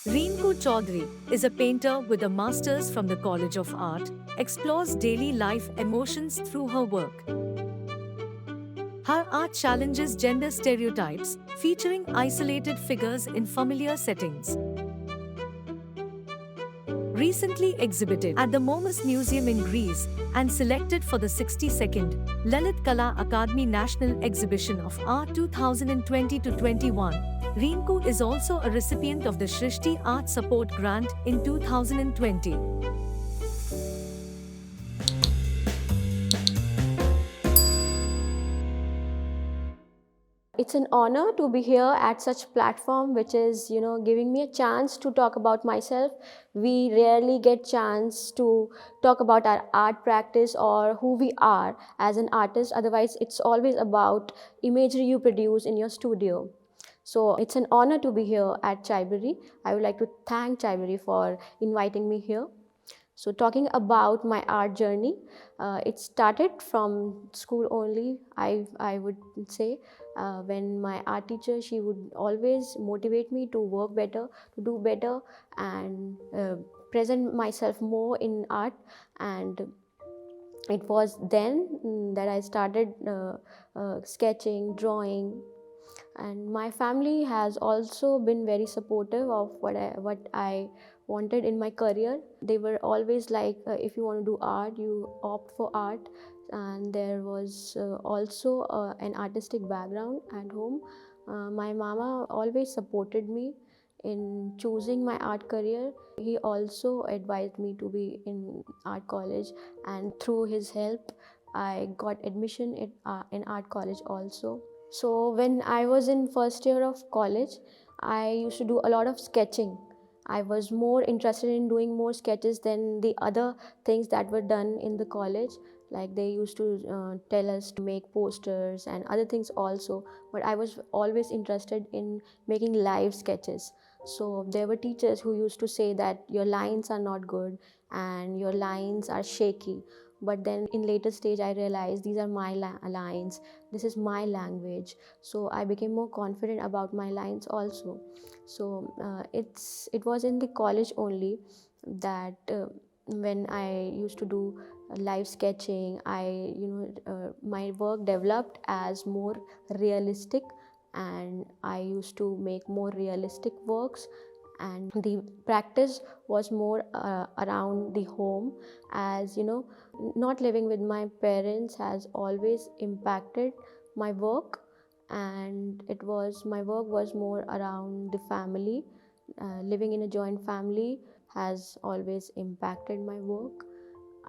Rinku Choudhary is a painter with a master's from the College of Art, explores daily life emotions through her work. Her art challenges gender stereotypes, featuring isolated figures in familiar settings. Recently exhibited at the MOMUS Museum in Greece and selected for the 62nd Lalit Kala Akademi National Exhibition of Art 2020-21, Rinku is also a recipient of the Shrishti Art Support grant in 2020. It's an honor to be here at such platform which is giving me a chance to talk about myself. We rarely get chance to talk about our art practice or who we are as an artist. Otherwise it's always about imagery you produce in your studio. So it's an honor to be here at Chaibrary. I would like to thank Chaibrary for inviting me here. So talking about my art journey, it started from school only. I would say when my art teacher, she would always motivate me to work better, to do better, and present myself more in art. And it was then that I started sketching, drawing, and my family has also been very supportive of what I wanted in my career. They were always like, if you want to do art, you opt for art. And there was also an artistic background at home. My mama always supported me in choosing my art career. He also advised me to be in art college, and through his help I got admission in art college also. So when I was in first year of college, I used to do a lot of sketching. I was more interested in doing more sketches than the other things that were done in the college. Like they used to tell us to make posters and other things also. But I was always interested in making live sketches. So there were teachers who used to say that your lines are not good and your lines are shaky. But then in later stage I realized these are my lines, this is my language. So I became more confident about my lines also. So it was in the college only that when I used to do live sketching, my work developed as more realistic, and I used to make more realistic works. And the practice was more around the home, as not living with my parents has always impacted my work. And my work was more around the family. Living in a joint family has always impacted my work.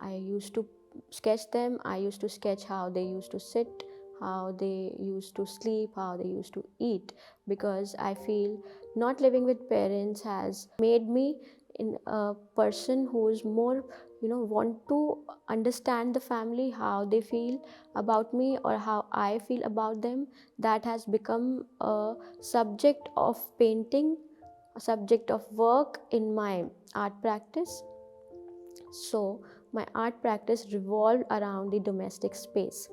I used to sketch them. I used to sketch how they used to sit, how they used to sleep, how they used to eat, because I feel not living with parents has made me in a person who is more want to understand the family, how they feel about me or how I feel about them. That has become a subject of painting, a subject of work in my art practice. So my art practice revolved around the domestic space.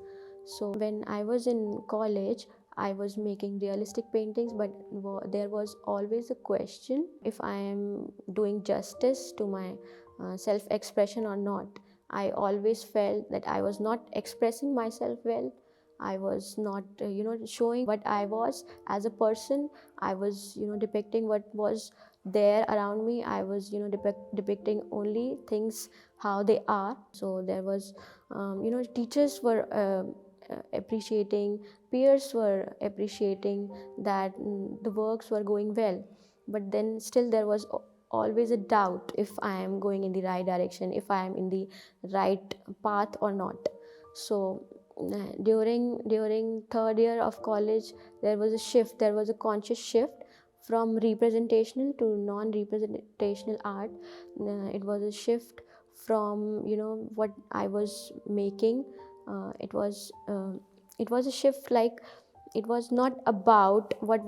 So when I was in college, I was making realistic paintings, but there was always a question if I am doing justice to my self-expression or not. I always felt that I was not expressing myself well. I was not, showing what I was as a person. I was, depicting what was there around me. I was, depicting only things how they are. So there was, teachers were appreciating, peers were appreciating that the works were going well. But then still there was always a doubt if I am going in the right direction, if I am in the right path or not. So during third year of college, there was a shift, there was a conscious shift from representational to non-representational art. It was a shift from what I was making. It was a shift, like it was not about what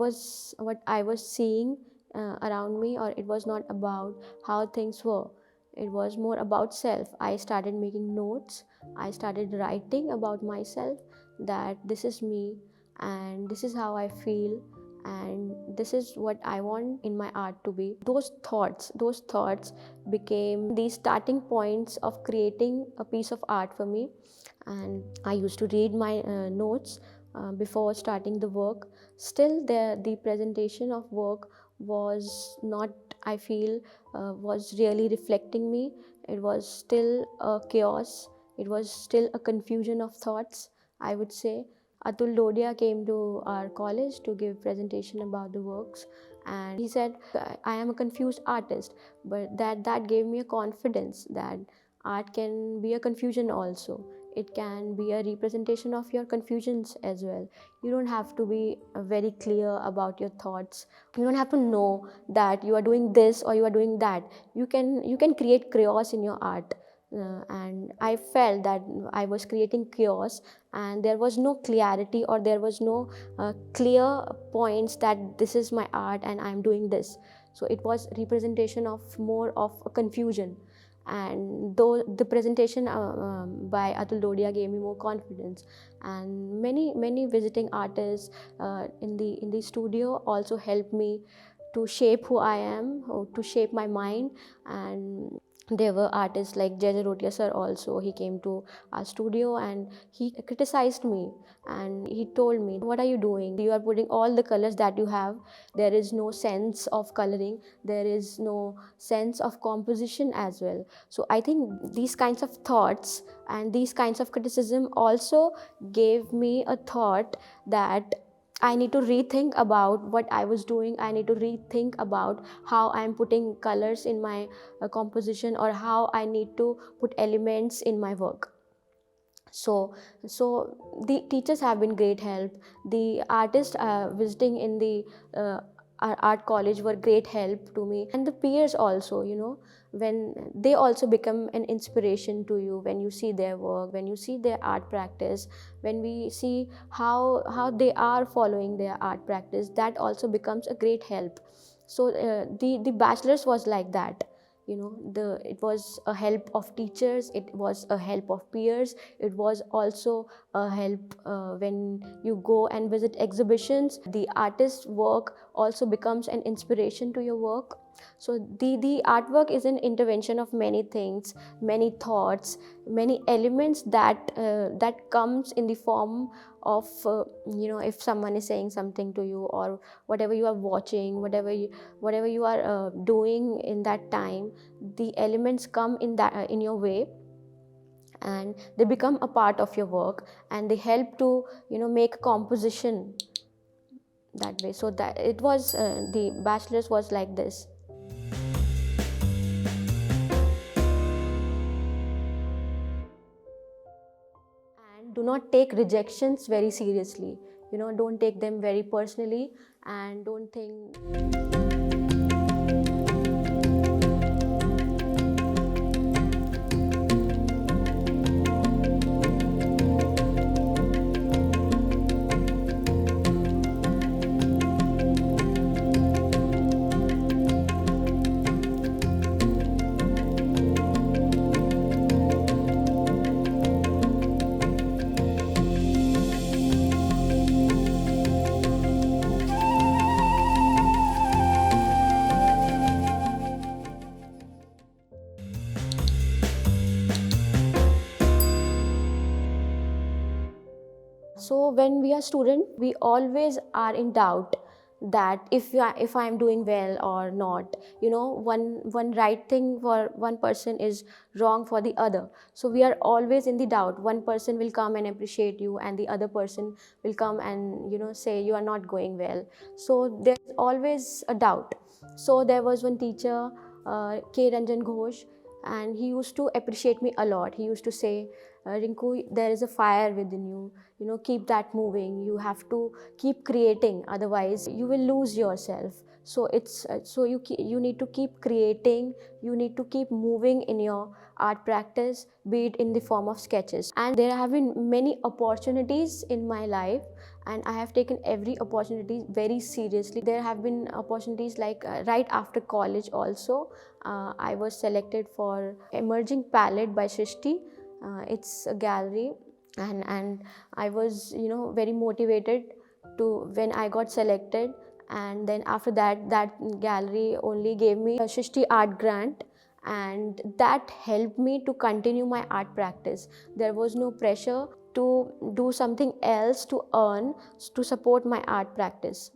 I was seeing around me, or it was not about how things were. It was more about self. I started making notes, I started writing about myself, that this is me and this is how I feel, and this is what I want in my art to be. Those thoughts became the starting points of creating a piece of art for me. And I used to read my notes before starting the work. Still, the presentation of work was not, I feel, was really reflecting me. It was still a chaos. It was still a confusion of thoughts, I would say. Atul Dodia came to our college to give presentation about the works, and he said, I am a confused artist, but that gave me a confidence that art can be a confusion also. It can be a representation of your confusions as well. You don't have to be very clear about your thoughts. You don't have to know that you are doing this or you are doing that. You can create chaos in your art. And I felt that I was creating chaos, and there was no clarity, or there was no clear points that this is my art and I'm doing this. So it was representation of more of a confusion. And though the presentation by Atul Dodia gave me more confidence, and many visiting artists in the studio also helped me to shape who I am, or to shape my mind. And there were artists like Jay Rotia sir also. He came to our studio and he criticized me, and he told me, what are you doing? You are putting all the colors that you have. There is no sense of coloring. There is no sense of composition as well. So I think these kinds of thoughts and these kinds of criticism also gave me a thought that I need to rethink about what I was doing. I need to rethink about how I'm putting colors in my composition, or how I need to put elements in my work. So the teachers have been great help. The artists visiting in the our art college were great help to me, and the peers also, when they also become an inspiration to you, when you see their work, when you see their art practice, when we see how they are following their art practice, that also becomes a great help. So the bachelor's was like that. It was a help of teachers, it was a help of peers, it was also a help when you go and visit exhibitions. The artist's work also becomes an inspiration to your work. So the artwork is an intervention of many things, many thoughts, many elements that comes in the form of if someone is saying something to you, or whatever you are watching, whatever you are doing in that time, the elements come in your way, and they become a part of your work, and they help to make composition that way. So that it was the bachelor's was like this. And do not take rejections very seriously. Don't take them very personally, and don't think. So when we are student, we always are in doubt that if I am doing well or not. One right thing for one person is wrong for the other. So we are always in the doubt. One person will come and appreciate you, and the other person will come and say you are not going well. So there's always a doubt. So there was one teacher, K. Ranjan Ghosh, and he used to appreciate me a lot. He used to say, Rinku, there is a fire within you. Keep that moving. You have to keep creating, otherwise you will lose yourself. So you need to keep creating. You need to keep moving in your art practice, be it in the form of sketches. And there have been many opportunities in my life, and I have taken every opportunity very seriously. There have been opportunities like right after college also. I was selected for Emerging Palette by Shrishti. It's a gallery, and I was very motivated to when I got selected. and then after that, that gallery only gave me a Shrishti Art grant, and that helped me to continue my art practice. There was no pressure to do something else to earn, to support my art practice.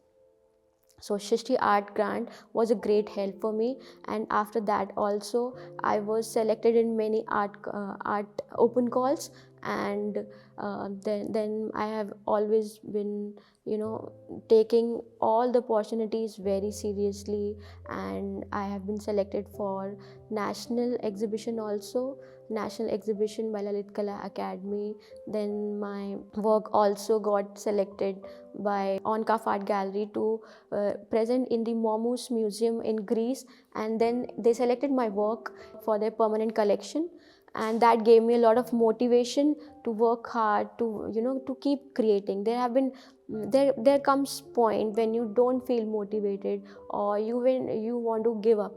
So Shrishti Art grant was a great help for me, and after that also I was selected in many art open calls, and then I have always been, you know, taking all the opportunities very seriously, and I have been selected for national exhibition also, national exhibition by Lalit Kala Academy. Then my work also got selected by OnCAF Art Gallery to present in the MOMUS Museum in Greece, and then they selected my work for their permanent collection, and that gave me a lot of motivation to work hard, to, you know, to keep creating. There comes point when you don't feel motivated, or when you want to give up,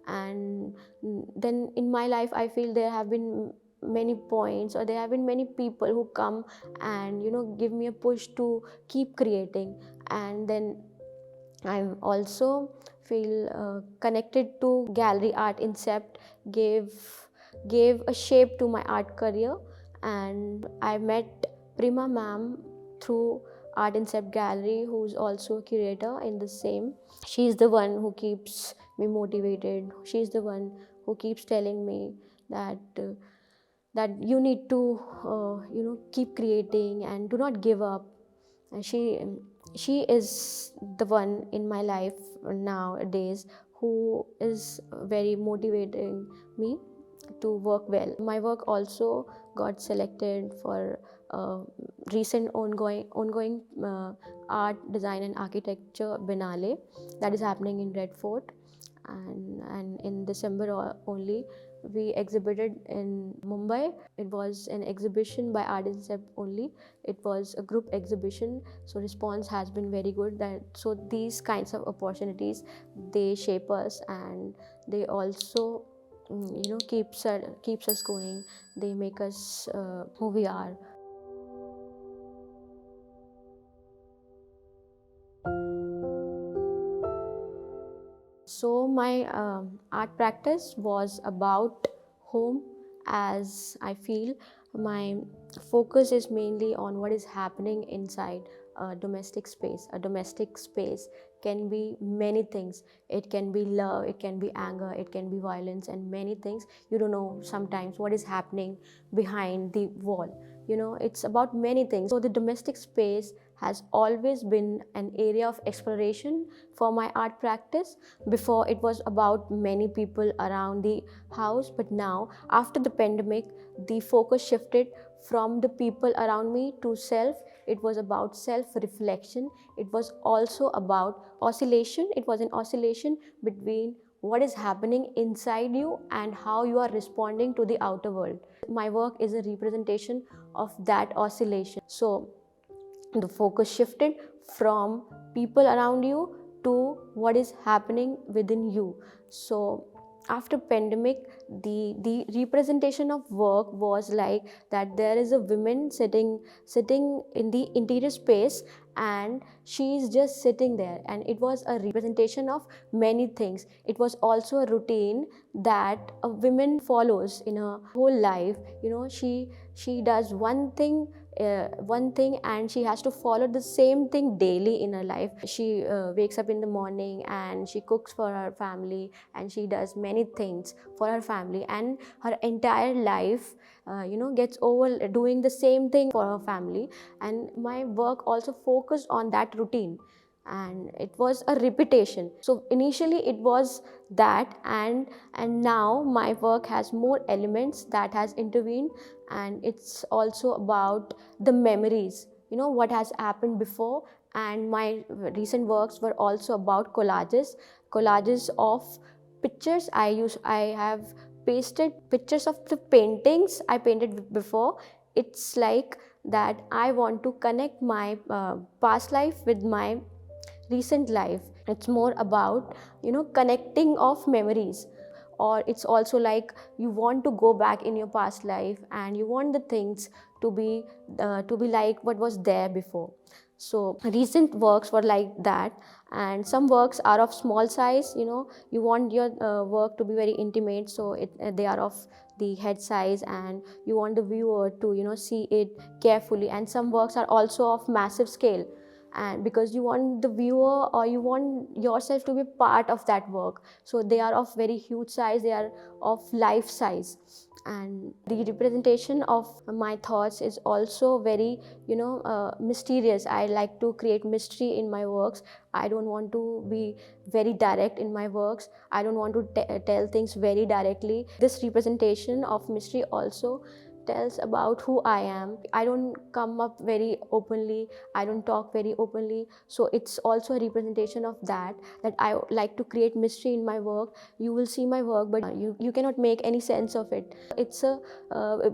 and then in my life I feel there have been many points, or there have been many people who come and, you know, give me a push to keep creating. And then I also feel connected to gallery art incept, gave a shape to my art career, and I met Prima ma'am through Art Incept Gallery, who's also a curator in the same. She's the one who keeps me motivated. She's the one who keeps telling me that that you need to you know, keep creating and do not give up. And she is the one in my life nowadays who is very motivating me to work well. My work also got selected for recent ongoing art design and architecture Biennale that is happening in Red Fort, and in December only we exhibited in Mumbai. It was an exhibition by Art Incept only. It was a group exhibition, so response has been very good. So these kinds of opportunities, they shape us, and they also, you know, keeps us going. They make us who we are. So my art practice was about home, as I feel my focus is mainly on what is happening inside a domestic space. A domestic space can be many things. It can be love, it can be anger, it can be violence, and many things. You don't know sometimes what is happening behind the wall. You know, it's about many things. So the domestic space has always been an area of exploration for my art practice. Before, it was about many people around the house, but now, after the pandemic, the focus shifted from the people around me to self. It was about self-reflection. It was also about oscillation. It was an oscillation between what is happening inside you and how you are responding to the outer world. My work is a representation of that oscillation. So the focus shifted from people around you to what is happening within you. So after pandemic, the representation of work was like that there is a woman sitting in the interior space, and she is just sitting there, and it was a representation of many things. It was also a routine that a woman follows in her whole life. You know, she does one thing, and she has to follow the same thing daily in her life. She wakes up in the morning and she cooks for her family, and she does many things for her family, and her entire life you know, gets over doing the same thing for her family. And my work also focused on that routine, and it was a repetition. So initially it was that, and now my work has more elements that has intervened, and it's also about the memories, you know, what has happened before. And my recent works were also about collages of pictures. I have pasted pictures of the paintings I painted before. It's like that I want to connect my past life with my recent life. It's more about, you know, connecting of memories. Or it's also like you want to go back in your past life and you want the things to be like what was there before. So recent works were like that, and some works are of small size. You want your work to be very intimate, so they are of the head size, and you want the viewer to see it carefully. And some works are also of massive scale, and because you want the viewer or you want yourself to be part of that work, so they are of very huge size, they are of life size. And the representation of my thoughts is also very mysterious. I like to create mystery in my works. I don't want to be very direct in my works. I don't want to tell things very directly. This representation of mystery also tells about who I am. I don't come up very openly, I don't talk very openly, so it's also a representation of that I like to create mystery in my work. You will see my work, but you cannot make any sense of it. It's a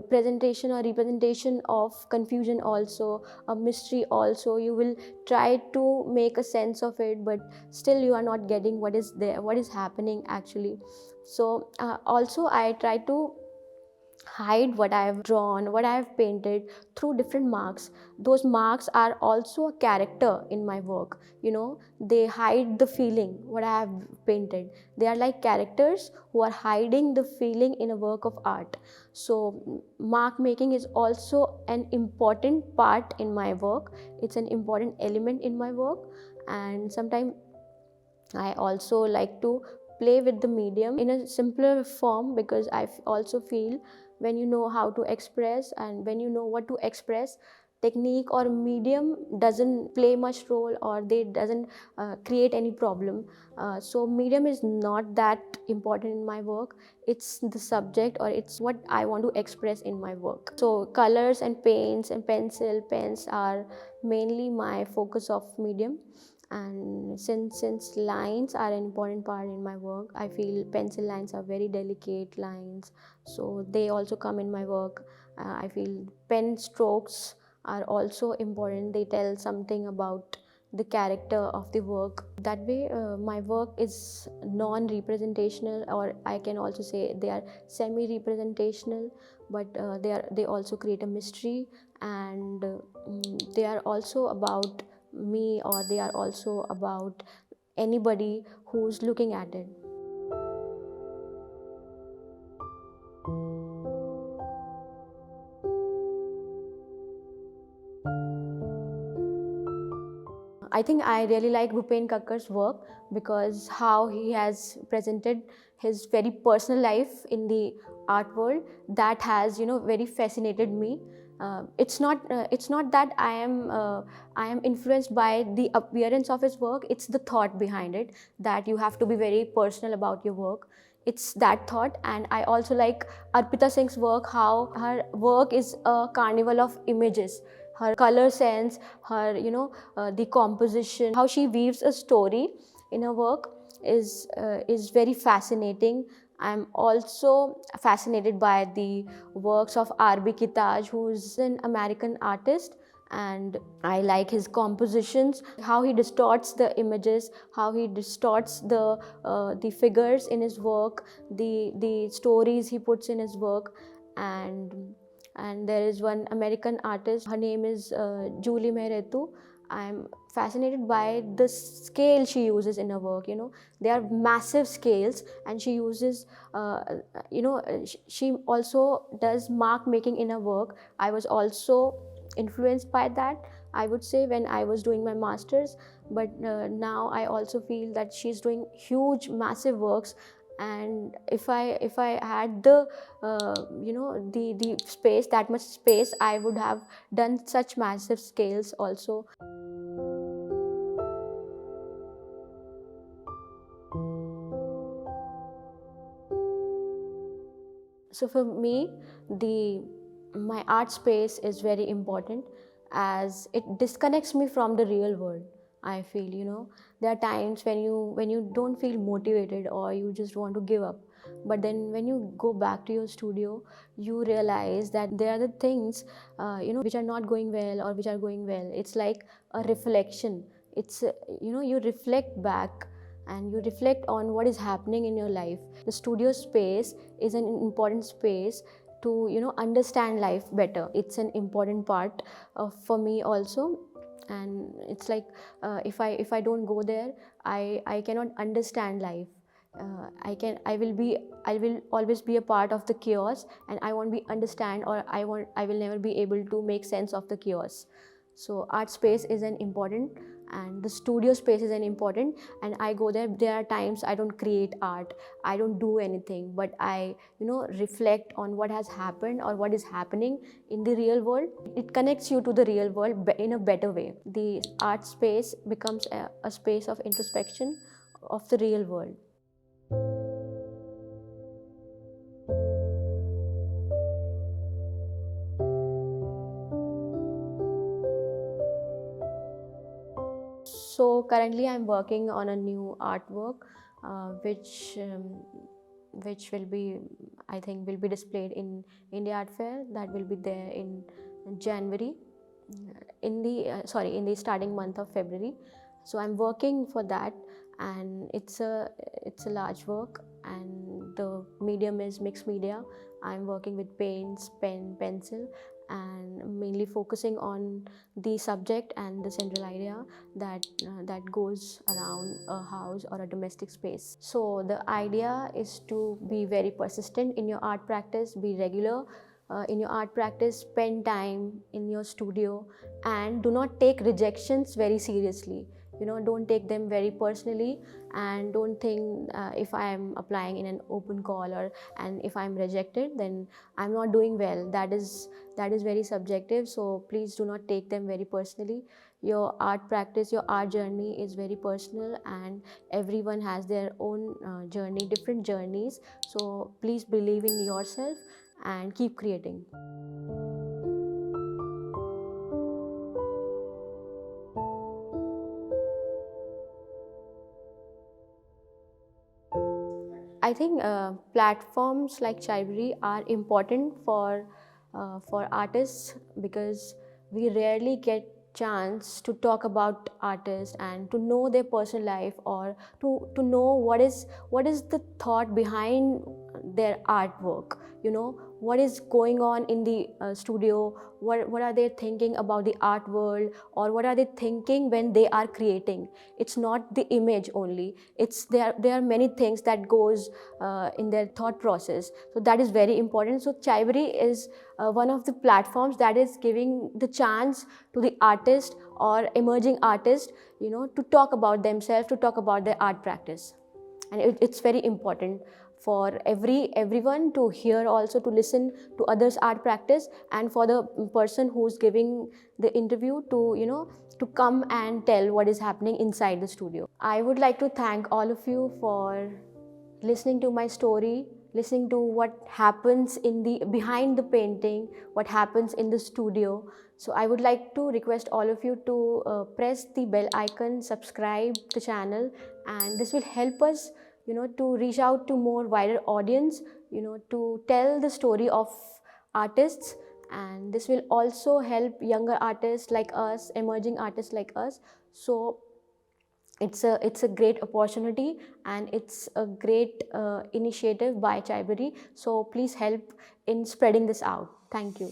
presentation or representation of confusion, also a mystery. Also, you will try to make a sense of it, but still you are not getting what is there, what is happening actually. So also I try to hide what I have drawn, what I have painted through different marks. Those marks are also a character in my work. They hide the feeling, what I have painted. They are like characters who are hiding the feeling in a work of art. So, mark making is also an important part in my work. It's an important element in my work, and sometimes I also like to play with the medium in a simpler form, because I also feel when you know how to express and when you know what to express, technique or medium doesn't play much role, or they doesn't create any problem. So medium is not that important in my work. It's the subject, or it's what I want to express in my work. So colors and paints and pencil pens are mainly my focus of medium. And since lines are an important part in my work, I feel pencil lines are very delicate lines, so they also come in my work. I feel pen strokes are also important. They tell something about the character of the work. That way my work is non-representational, or I can also say they are semi-representational, but they also create a mystery, and they are also about me, or they are also about anybody who's looking at it. I think I really like Bhupen Kakkar's work, because how he has presented his very personal life in the art world, that has very fascinated me. It's not that I am influenced by the appearance of his work. It's the thought behind it, that you have to be very personal about your work. It's that thought. And I also like Arpita Singh's work, how her work is a carnival of images. Her color sense, her the composition, how she weaves a story in her work is very fascinating. I'm also fascinated by the works of R.B. Kitaj, who's an American artist, and I like his compositions, how he distorts the images, how he distorts the figures in his work, the stories he puts in his work. And there is one American artist, her name is Julie Mehretu. I'm fascinated by the scale she uses in her work. They are massive scales, and she uses she also does mark making in her work. I was also influenced by that, I would say, when I was doing my masters. But now I also feel that she's doing huge massive works, and if I had the the space, that much space, I would have done such massive scales also. So for me, my art space is very important, as it disconnects me from the real world. I feel, there are times when you don't feel motivated, or you just want to give up. But then when you go back to your studio, you realize that there are the things which are not going well or which are going well. It's like a reflection. It's you reflect back, and you reflect on what is happening in your life. The studio space is an important space to understand life better. It's an important part for me also. and it's like if I don't go there, I cannot understand life. I will always be a part of the chaos, and I won't be understand, or I will never be able to make sense of the chaos. So art space is an important, and the studio space is an important, and I go there. There are times I don't create art, I don't do anything, but I reflect on what has happened or what is happening in the real world. It connects you to the real world in a better way. The art space becomes a space of introspection of the real world. So currently I'm working on a new artwork, which will be, I think, will be displayed in India Art Fair. That will be there in January, in the starting month of February. So I'm working for that, and it's a large work, and the medium is mixed media. I'm working with paints, pen, pencil, and mainly focusing on the subject and the central idea that goes around a house or a domestic space. So the idea is to be very persistent in your art practice, be regular in your art practice, spend time in your studio, and do not take rejections very seriously. Don't take them very personally, and don't think if I am applying in an open call, and if I'm rejected, then I'm not doing well. That is very subjective, so please do not take them very personally. Your art practice, your art journey is very personal, and everyone has their own journey, different journeys. So please believe in yourself and keep creating. I think platforms like Chaibrary are important for artists, because we rarely get chance to talk about artists and to know their personal life, or to know what is the thought behind their artwork. What is going on in the studio, what are they thinking about the art world, or what are they thinking when they are creating. It's not the image only, it's there are many things that goes in their thought process. So that is very important. So Chaibrary is one of the platforms that is giving the chance to the artist or emerging artist, to talk about themselves, to talk about their art practice. And it's very important for everyone to hear, also to listen to others' art practice, and for the person who's giving the interview to come and tell what is happening inside the studio. I would like to thank all of you for listening to my story, listening to what happens in the behind the painting, what happens in the studio. So I would like to request all of you to press the bell icon, subscribe the channel, and this will help us to reach out to more wider audience, to tell the story of artists. And this will also help younger artists like us, emerging artists like us. So it's a great opportunity, and it's a great initiative by Chaibrary. So please help in spreading this out. Thank you.